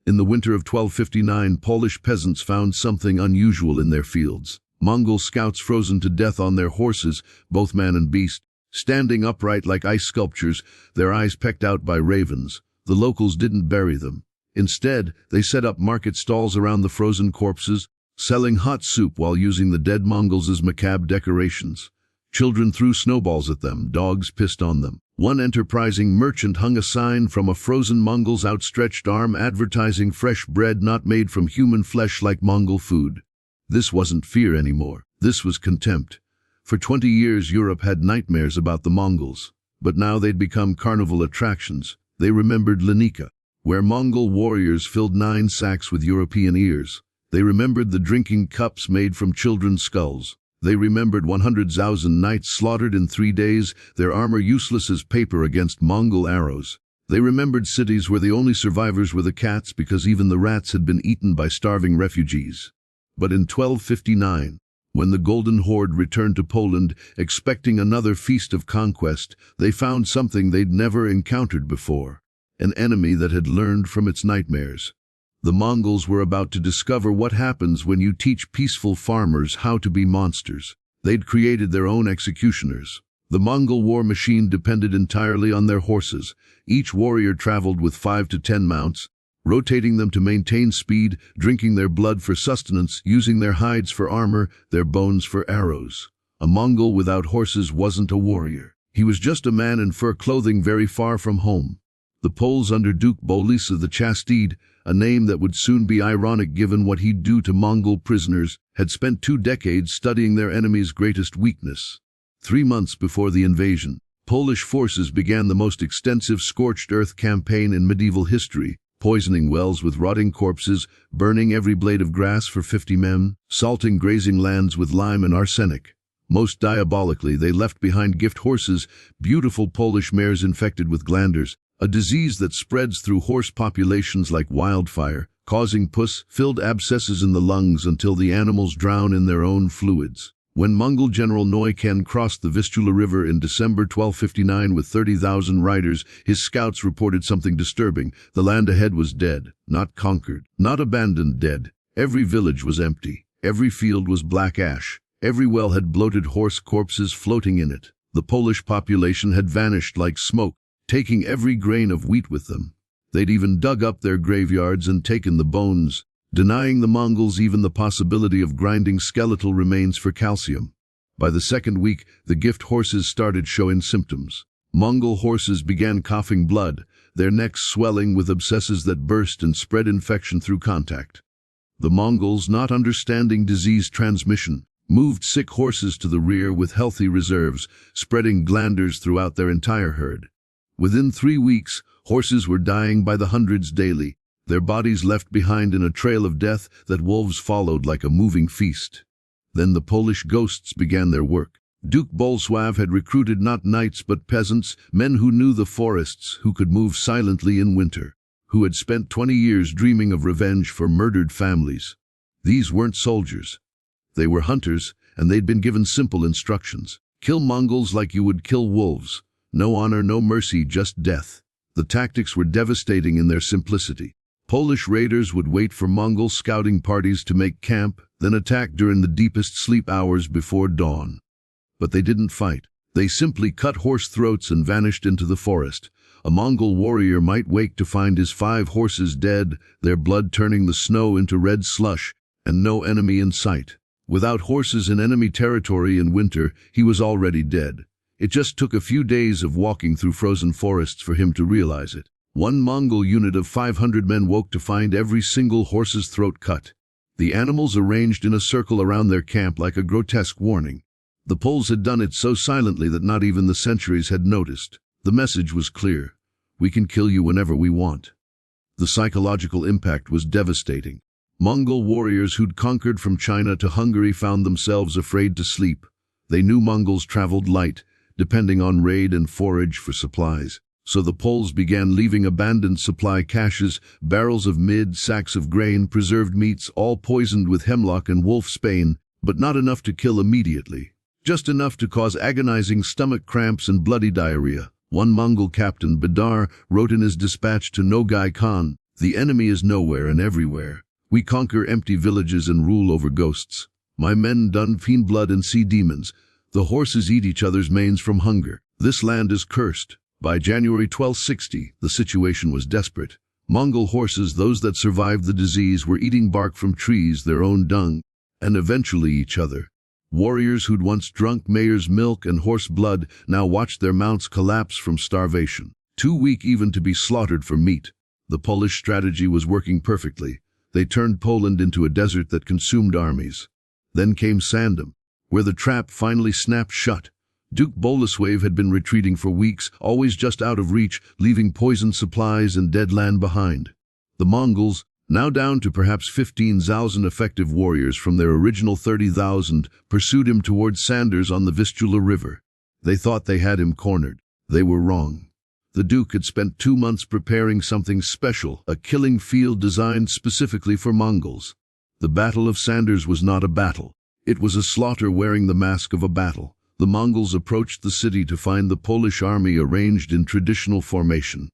In the winter of 1259, Polish peasants found something unusual in their fields. Mongol scouts frozen to death on their horses, both man and beast, standing upright like ice sculptures, their eyes pecked out by ravens. The locals didn't bury them. Instead, they set up market stalls around the frozen corpses, selling hot soup while using the dead Mongols as macabre decorations. Children threw snowballs at them, dogs pissed on them. One enterprising merchant hung a sign from a frozen Mongol's outstretched arm advertising fresh bread not made from human flesh like Mongol food. This wasn't fear anymore. This was contempt. For 20 years Europe had nightmares about the Mongols, but now they'd become carnival attractions. They remembered Lenica, where Mongol warriors filled 9 sacks with European ears. They remembered the drinking cups made from children's skulls. They remembered 100,000 knights slaughtered in 3 days, their armor useless as paper against Mongol arrows. They remembered cities where the only survivors were the cats because even the rats had been eaten by starving refugees. But in 1259, when the Golden Horde returned to Poland, expecting another feast of conquest, they found something they'd never encountered before, an enemy that had learned from its nightmares. The Mongols were about to discover what happens when you teach peaceful farmers how to be monsters. They'd created their own executioners. The Mongol war machine depended entirely on their horses. Each warrior traveled with 5 to 10 mounts, rotating them to maintain speed, drinking their blood for sustenance, using their hides for armor, their bones for arrows. A Mongol without horses wasn't a warrior. He was just a man in fur clothing very far from home. The Poles under Duke Bolesław the Chastid, a name that would soon be ironic given what he'd do to Mongol prisoners, had spent 2 decades studying their enemy's greatest weakness. 3 months before the invasion, Polish forces began the most extensive scorched earth campaign in medieval history, poisoning wells with rotting corpses, burning every blade of grass for 50 men, salting grazing lands with lime and arsenic. Most diabolically, they left behind gift horses, beautiful Polish mares infected with glanders, a disease that spreads through horse populations like wildfire, causing pus-filled abscesses in the lungs until the animals drown in their own fluids. When Mongol General Neuken crossed the Vistula River in December 1259 with 30,000 riders, his scouts reported something disturbing. The land ahead was dead, not conquered, not abandoned, dead. Every village was empty. Every field was black ash. Every well had bloated horse corpses floating in it. The Polish population had vanished like smoke, taking every grain of wheat with them. They'd even dug up their graveyards and taken the bones, denying the Mongols even the possibility of grinding skeletal remains for calcium. By the second week, the gift horses started showing symptoms. Mongol horses began coughing blood, their necks swelling with abscesses that burst and spread infection through contact. The Mongols, not understanding disease transmission, moved sick horses to the rear with healthy reserves, spreading glanders throughout their entire herd. Within 3 weeks, horses were dying by the hundreds daily, their bodies left behind in a trail of death that wolves followed like a moving feast. Then the Polish ghosts began their work. Duke Bolesław had recruited not knights but peasants, men who knew the forests, who could move silently in winter, who had spent 20 years dreaming of revenge for murdered families. These weren't soldiers. They were hunters, and they'd been given simple instructions. Kill Mongols like you would kill wolves. No honor, no mercy, just death. The tactics were devastating in their simplicity. Polish raiders would wait for Mongol scouting parties to make camp, then attack during the deepest sleep hours before dawn. But they didn't fight. They simply cut horse throats and vanished into the forest. A Mongol warrior might wake to find his 5 horses dead, their blood turning the snow into red slush, and no enemy in sight. Without horses in enemy territory in winter, he was already dead. It just took a few days of walking through frozen forests for him to realize it. One Mongol unit of 500 men woke to find every single horse's throat cut. The animals arranged in a circle around their camp like a grotesque warning. The Poles had done it so silently that not even the sentries had noticed. The message was clear. We can kill you whenever we want. The psychological impact was devastating. Mongol warriors who'd conquered from China to Hungary found themselves afraid to sleep. They knew Mongols traveled light, depending on raid and forage for supplies. So the Poles began leaving abandoned supply caches, barrels of mid, sacks of grain, preserved meats, all poisoned with hemlock and wolfsbane, but not enough to kill immediately. Just enough to cause agonizing stomach cramps and bloody diarrhea. One Mongol captain, Badar, wrote in his dispatch to Nogai Khan, The enemy is nowhere and everywhere. We conquer empty villages and rule over ghosts. My men done fiend blood and sea demons. The horses eat each other's manes from hunger. This land is cursed. By January 1260, the situation was desperate. Mongol horses, those that survived the disease, were eating bark from trees, their own dung, and eventually each other. Warriors who'd once drunk mare's milk and horse blood now watched their mounts collapse from starvation. Too weak even to be slaughtered for meat. The Polish strategy was working perfectly. They turned Poland into a desert that consumed armies. Then came Sandom, where the trap finally snapped shut. Duke Bolesław had been retreating for weeks, always just out of reach, leaving poisoned supplies and dead land behind. The Mongols, now down to perhaps 15,000 effective warriors from their original 30,000, pursued him towards Sanders on the Vistula River. They thought they had him cornered. They were wrong. The Duke had spent 2 months preparing something special, a killing field designed specifically for Mongols. The Battle of Sanders was not a battle. It was a slaughter wearing the mask of a battle. The Mongols approached the city to find the Polish army arranged in traditional formation.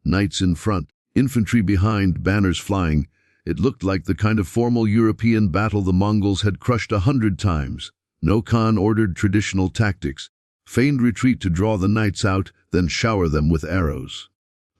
Knights in front, infantry behind, banners flying. It looked like the kind of formal European battle the Mongols had crushed 100 times. No Khan ordered traditional tactics, feigned retreat to draw the knights out, then shower them with arrows.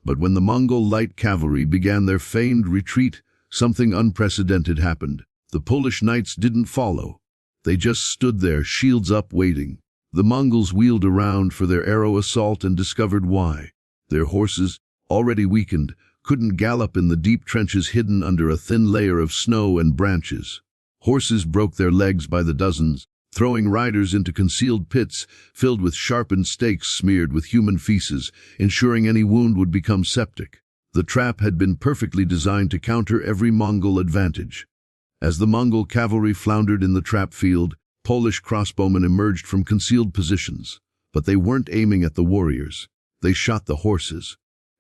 But when the Mongol light cavalry began their feigned retreat, something unprecedented happened. The Polish knights didn't follow. They just stood there, shields up, waiting. The Mongols wheeled around for their arrow assault and discovered why. Their horses, already weakened, couldn't gallop in the deep trenches hidden under a thin layer of snow and branches. Horses broke their legs by the dozens, throwing riders into concealed pits filled with sharpened stakes smeared with human feces, ensuring any wound would become septic. The trap had been perfectly designed to counter every Mongol advantage. As the Mongol cavalry floundered in the trap field, Polish crossbowmen emerged from concealed positions. But they weren't aiming at the warriors. They shot the horses.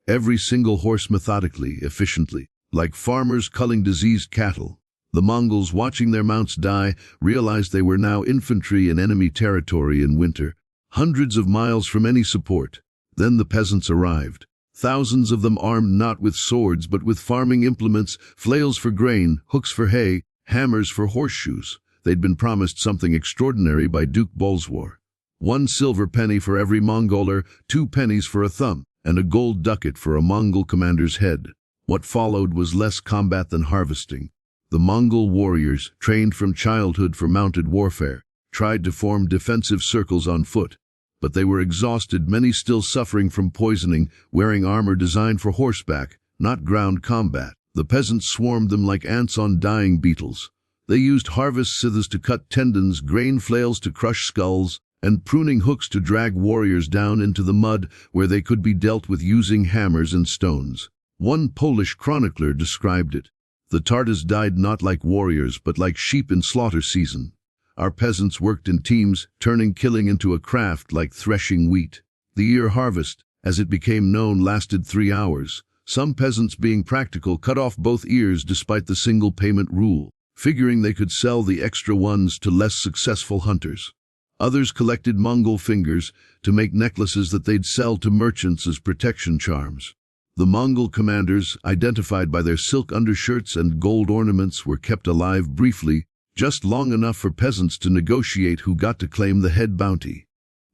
Every single horse methodically, efficiently, like farmers culling diseased cattle. The Mongols, watching their mounts die, realized they were now infantry in enemy territory in winter, hundreds of miles from any support. Then the peasants arrived. Thousands of them armed not with swords but with farming implements, flails for grain, hooks for hay, hammers for horseshoes. They'd been promised something extraordinary by Duke Bolesław. 1 silver penny for every Mongoler, 2 pennies for a thumb, and a gold ducat for a Mongol commander's head. What followed was less combat than harvesting. The Mongol warriors, trained from childhood for mounted warfare, tried to form defensive circles on foot. But they were exhausted, many still suffering from poisoning, wearing armor designed for horseback, not ground combat. The peasants swarmed them like ants on dying beetles. They used harvest scythes to cut tendons, grain flails to crush skulls, and pruning hooks to drag warriors down into the mud where they could be dealt with using hammers and stones. One Polish chronicler described it. The Tartars died not like warriors but like sheep in slaughter season. Our peasants worked in teams, turning killing into a craft like threshing wheat. The ear harvest, as it became known, lasted 3 hours. Some peasants, being practical, cut off both ears despite the single payment rule, figuring they could sell the extra ones to less successful hunters. Others collected Mongol fingers to make necklaces that they'd sell to merchants as protection charms. The Mongol commanders, identified by their silk undershirts and gold ornaments, were kept alive briefly, just long enough for peasants to negotiate who got to claim the head bounty.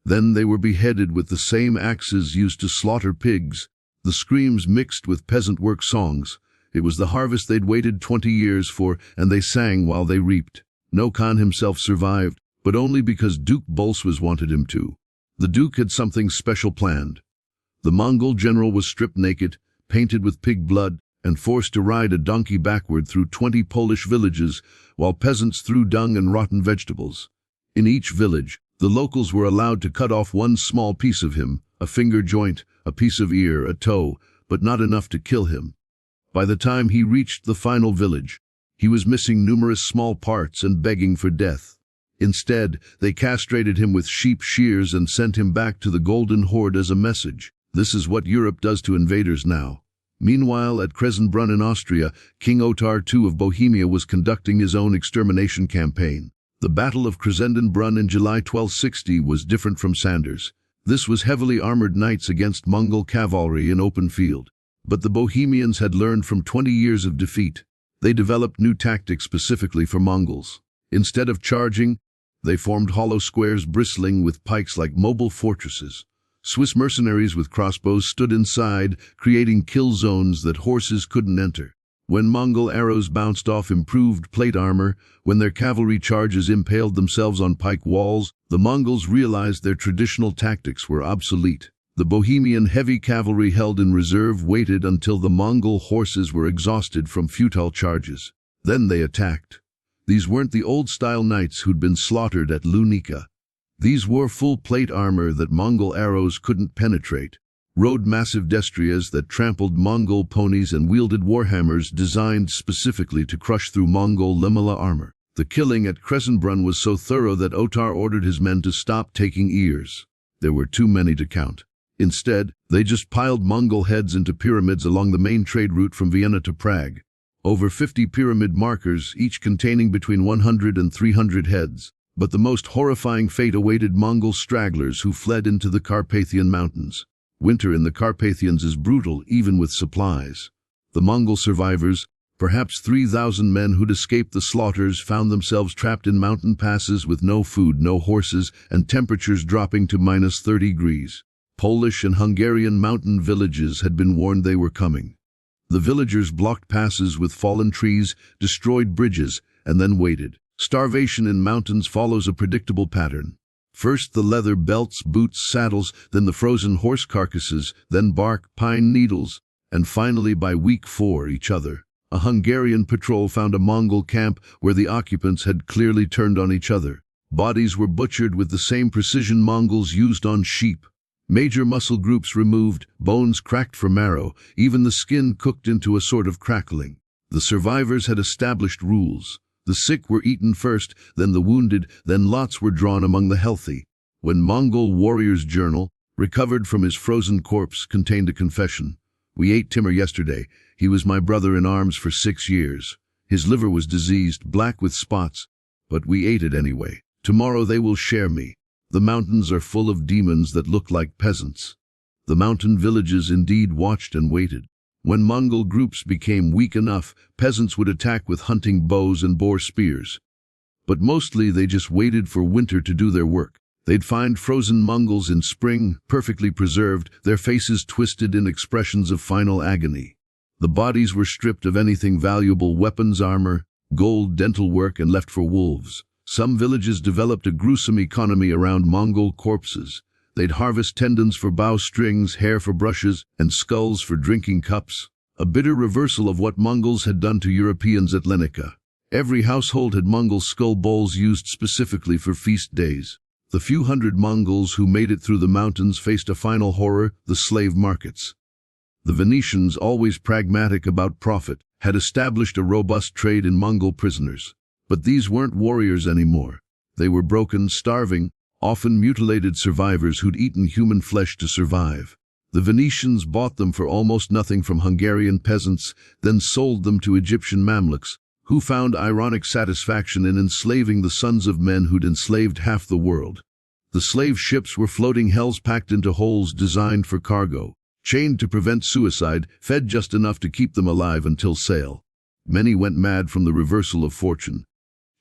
Then they were beheaded with the same axes used to slaughter pigs. The screams mixed with peasant work songs. It was the harvest they'd waited 20 years for, and they sang while they reaped. No Khan himself survived, but only because Duke Bolesław wanted him to. The Duke had something special planned. The Mongol general was stripped naked, painted with pig blood, and forced to ride a donkey backward through 20 Polish villages, while peasants threw dung and rotten vegetables. In each village, the locals were allowed to cut off one small piece of him, a finger joint, a piece of ear, a toe, but not enough to kill him. By the time he reached the final village, he was missing numerous small parts and begging for death. Instead, they castrated him with sheep shears and sent him back to the Golden Horde as a message. This is what Europe does to invaders now. Meanwhile, at Kresenbrunn in Austria, King Otar II of Bohemia was conducting his own extermination campaign. The Battle of Kresenbrunn in July 1260 was different from Sanders. This was heavily armored knights against Mongol cavalry in open field. But the Bohemians had learned from 20 years of defeat. They developed new tactics specifically for Mongols. Instead of charging, they formed hollow squares bristling with pikes like mobile fortresses. Swiss mercenaries with crossbows stood inside, creating kill zones that horses couldn't enter. When Mongol arrows bounced off improved plate armor, when their cavalry charges impaled themselves on pike walls, the Mongols realized their traditional tactics were obsolete. The Bohemian heavy cavalry held in reserve waited until the Mongol horses were exhausted from futile charges. Then they attacked. These weren't the old-style knights who'd been slaughtered at Lunica. These wore full plate armor that Mongol arrows couldn't penetrate, rode massive destriers that trampled Mongol ponies, and wielded warhammers designed specifically to crush through Mongol limala armor. The killing at Crescentbrunn was so thorough that Otar ordered his men to stop taking ears. There were too many to count. Instead, they just piled Mongol heads into pyramids along the main trade route from Vienna to Prague. Over 50 pyramid markers, each containing between 100 and 300 heads. But the most horrifying fate awaited Mongol stragglers who fled into the Carpathian Mountains. Winter in the Carpathians is brutal, even with supplies. The Mongol survivors, perhaps 3,000 men who'd escaped the slaughters, found themselves trapped in mountain passes with no food, no horses, and temperatures dropping to -30 degrees. Polish and Hungarian mountain villages had been warned they were coming. The villagers blocked passes with fallen trees, destroyed bridges, and then waited. Starvation in mountains follows a predictable pattern. First the leather belts, boots, saddles, then the frozen horse carcasses, then bark, pine needles, and finally by week 4 each other. A Hungarian patrol found a Mongol camp where the occupants had clearly turned on each other. Bodies were butchered with the same precision Mongols used on sheep. Major muscle groups removed, bones cracked for marrow, even the skin cooked into a sort of crackling. The survivors had established rules. The sick were eaten first, then the wounded, then lots were drawn among the healthy. When Mongol warrior's journal, recovered from his frozen corpse, contained a confession. "We ate Timur yesterday. He was my brother in arms for 6 years. His liver was diseased, black with spots, but we ate it anyway. Tomorrow they will share me. The mountains are full of demons that look like peasants." The mountain villages indeed watched and waited. When Mongol groups became weak enough, peasants would attack with hunting bows and boar spears. But mostly they just waited for winter to do their work. They'd find frozen Mongols in spring, perfectly preserved, their faces twisted in expressions of final agony. The bodies were stripped of anything valuable, weapons, armor, gold, dental work, and left for wolves. Some villages developed a gruesome economy around Mongol corpses. They'd harvest tendons for bow strings, hair for brushes, and skulls for drinking cups. A bitter reversal of what Mongols had done to Europeans at Lenica. Every household had Mongol skull bowls used specifically for feast days. The few hundred Mongols who made it through the mountains faced a final horror: the slave markets. The Venetians, always pragmatic about profit, had established a robust trade in Mongol prisoners. But these weren't warriors anymore. They were broken, starving, often mutilated survivors who'd eaten human flesh to survive. The Venetians bought them for almost nothing from Hungarian peasants, then sold them to Egyptian Mamluks, who found ironic satisfaction in enslaving the sons of men who'd enslaved half the world. The slave ships were floating hells packed into holes designed for cargo, chained to prevent suicide, fed just enough to keep them alive until sale. Many went mad from the reversal of fortune.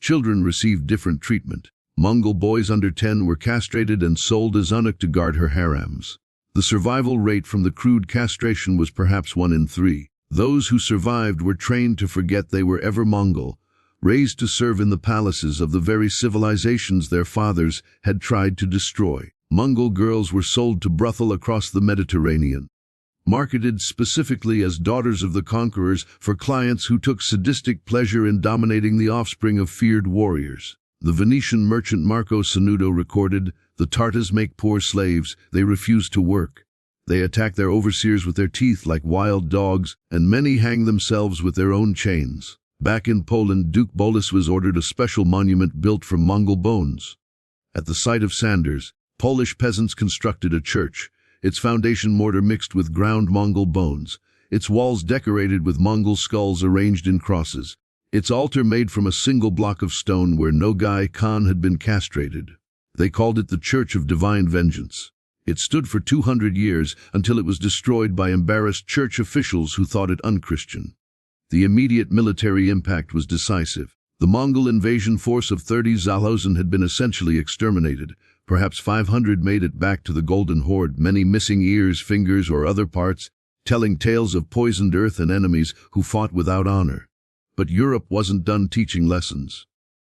Children received different treatment. Mongol boys under 10 were castrated and sold as eunuch to guard her harems. The survival rate from the crude castration was perhaps 1 in 3. Those who survived were trained to forget they were ever Mongol, raised to serve in the palaces of the very civilizations their fathers had tried to destroy. Mongol girls were sold to brothel across the Mediterranean, marketed specifically as daughters of the conquerors for clients who took sadistic pleasure in dominating the offspring of feared warriors. The Venetian merchant Marco Sanudo recorded, "The Tartars make poor slaves, they refuse to work. They attack their overseers with their teeth like wild dogs, and many hang themselves with their own chains." Back in Poland, Duke Bolesław ordered a special monument built from Mongol bones. At the site of Sanders, Polish peasants constructed a church, its foundation mortar mixed with ground Mongol bones, its walls decorated with Mongol skulls arranged in crosses, its altar made from a single block of stone where Nogai Khan had been castrated. They called it the Church of Divine Vengeance. It stood for 200 years until it was destroyed by embarrassed church officials who thought it unchristian. The immediate military impact was decisive. The Mongol invasion force of 30,000 had been essentially exterminated. Perhaps 500 made it back to the Golden Horde, many missing ears, fingers, or other parts, telling tales of poisoned earth and enemies who fought without honor. But Europe wasn't done teaching lessons.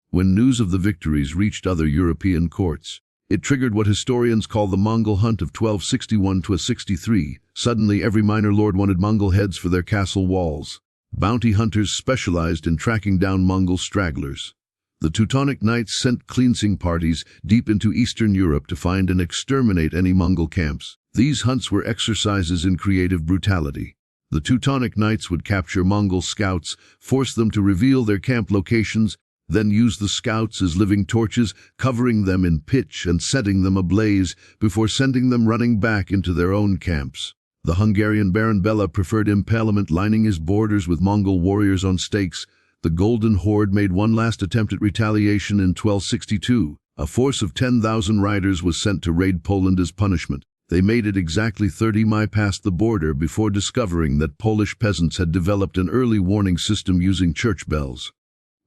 When news of the victories reached other European courts, it triggered what historians call the Mongol hunt of 1261–63. Suddenly, every minor lord wanted Mongol heads for their castle walls. Bounty hunters specialized in tracking down Mongol stragglers. The Teutonic Knights sent cleansing parties deep into Eastern Europe to find and exterminate any Mongol camps. These hunts were exercises in creative brutality. The Teutonic Knights would capture Mongol scouts, force them to reveal their camp locations, then use the scouts as living torches, covering them in pitch and setting them ablaze before sending them running back into their own camps. The Hungarian Baron Bela preferred impalement, lining his borders with Mongol warriors on stakes. The Golden Horde made one last attempt at retaliation in 1262. A force of 10,000 riders was sent to raid Poland as punishment. They made it exactly 30 miles past the border before discovering that Polish peasants had developed an early warning system using church bells.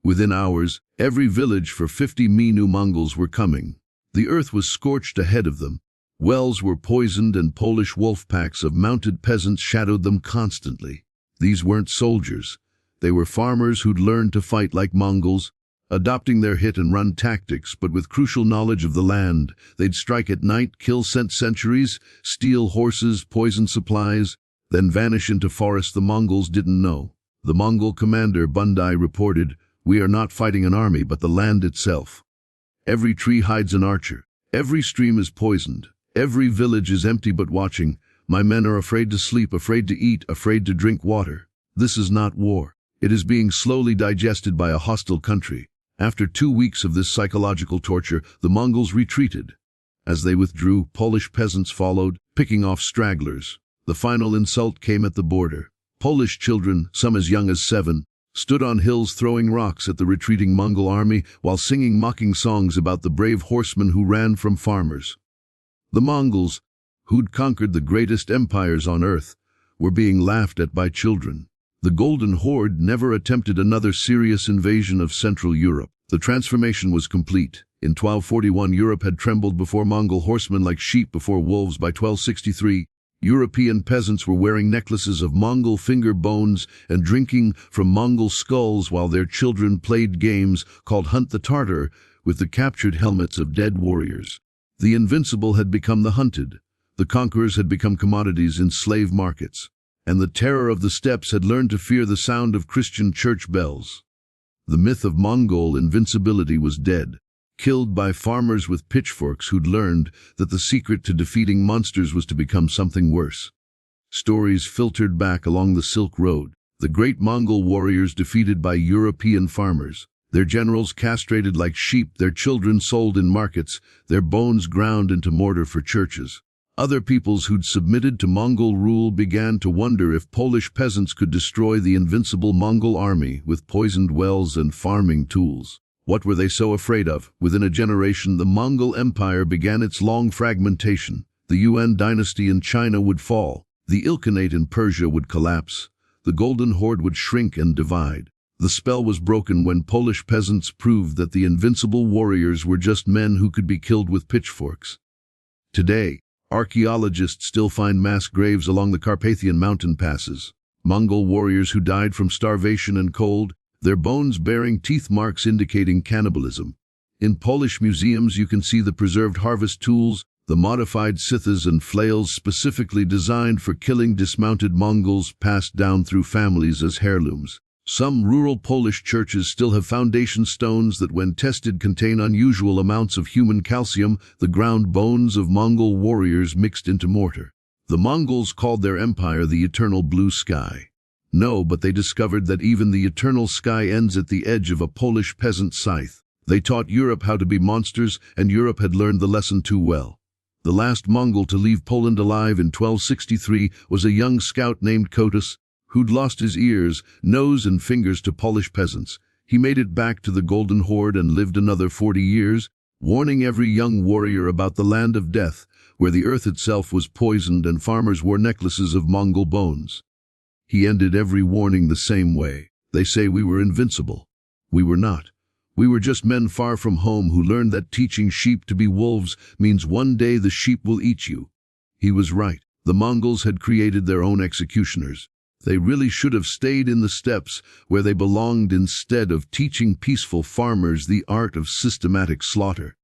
Within hours, every village for 50 Minu Mongols were coming. The earth was scorched ahead of them. Wells were poisoned and Polish wolf packs of mounted peasants shadowed them constantly. These weren't soldiers. They were farmers who'd learned to fight like Mongols, adopting their hit-and-run tactics, but with crucial knowledge of the land. They'd strike at night, kill centuries, steal horses, poison supplies, then vanish into forests the Mongols didn't know. The Mongol commander, Bundai, reported, "We are not fighting an army, but the land itself. Every tree hides an archer. Every stream is poisoned. Every village is empty but watching. My men are afraid to sleep, afraid to eat, afraid to drink water. This is not war. It is being slowly digested by a hostile country." After 2 weeks of this psychological torture, the Mongols retreated. As they withdrew, Polish peasants followed, picking off stragglers. The final insult came at the border. Polish children, some as young as 7, stood on hills throwing rocks at the retreating Mongol army while singing mocking songs about the brave horsemen who ran from farmers. The Mongols, who'd conquered the greatest empires on earth, were being laughed at by children. The Golden Horde never attempted another serious invasion of Central Europe. The transformation was complete. In 1241, Europe had trembled before Mongol horsemen like sheep before wolves. By 1263, European peasants were wearing necklaces of Mongol finger bones and drinking from Mongol skulls while their children played games called Hunt the Tartar with the captured helmets of dead warriors. The invincible had become the hunted. The conquerors had become commodities in slave markets. And the terror of the steppes had learned to fear the sound of Christian church bells. The myth of Mongol invincibility was dead, killed by farmers with pitchforks who'd learned that the secret to defeating monsters was to become something worse. Stories filtered back along the Silk Road, the great Mongol warriors defeated by European farmers, their generals castrated like sheep, their children sold in markets, their bones ground into mortar for churches. Other peoples who'd submitted to Mongol rule began to wonder if Polish peasants could destroy the invincible Mongol army with poisoned wells and farming tools. What were they so afraid of? Within a generation, the Mongol Empire began its long fragmentation. The Yuan dynasty in China would fall. The Ilkhanate in Persia would collapse. The Golden Horde would shrink and divide. The spell was broken when Polish peasants proved that the invincible warriors were just men who could be killed with pitchforks. Today, archaeologists still find mass graves along the Carpathian mountain passes. Mongol warriors who died from starvation and cold, their bones bearing teeth marks indicating cannibalism. In Polish museums you can see the preserved harvest tools, the modified scythes and flails specifically designed for killing dismounted Mongols passed down through families as heirlooms. Some rural Polish churches still have foundation stones that when tested contain unusual amounts of human calcium, the ground bones of Mongol warriors mixed into mortar. The Mongols called their empire the eternal blue sky. No, but they discovered that even the eternal sky ends at the edge of a Polish peasant scythe. They taught Europe how to be monsters, and Europe had learned the lesson too well. The last Mongol to leave Poland alive in 1263 was a young scout named Kotus, who'd lost his ears, nose and fingers to Polish peasants. He made it back to the Golden Horde and lived another 40 years, warning every young warrior about the land of death, where the earth itself was poisoned and farmers wore necklaces of Mongol bones. He ended every warning the same way. They say we were invincible. We were not. We were just men far from home who learned that teaching sheep to be wolves means one day the sheep will eat you. He was right. The Mongols had created their own executioners. They really should have stayed in the steppes where they belonged instead of teaching peaceful farmers the art of systematic slaughter.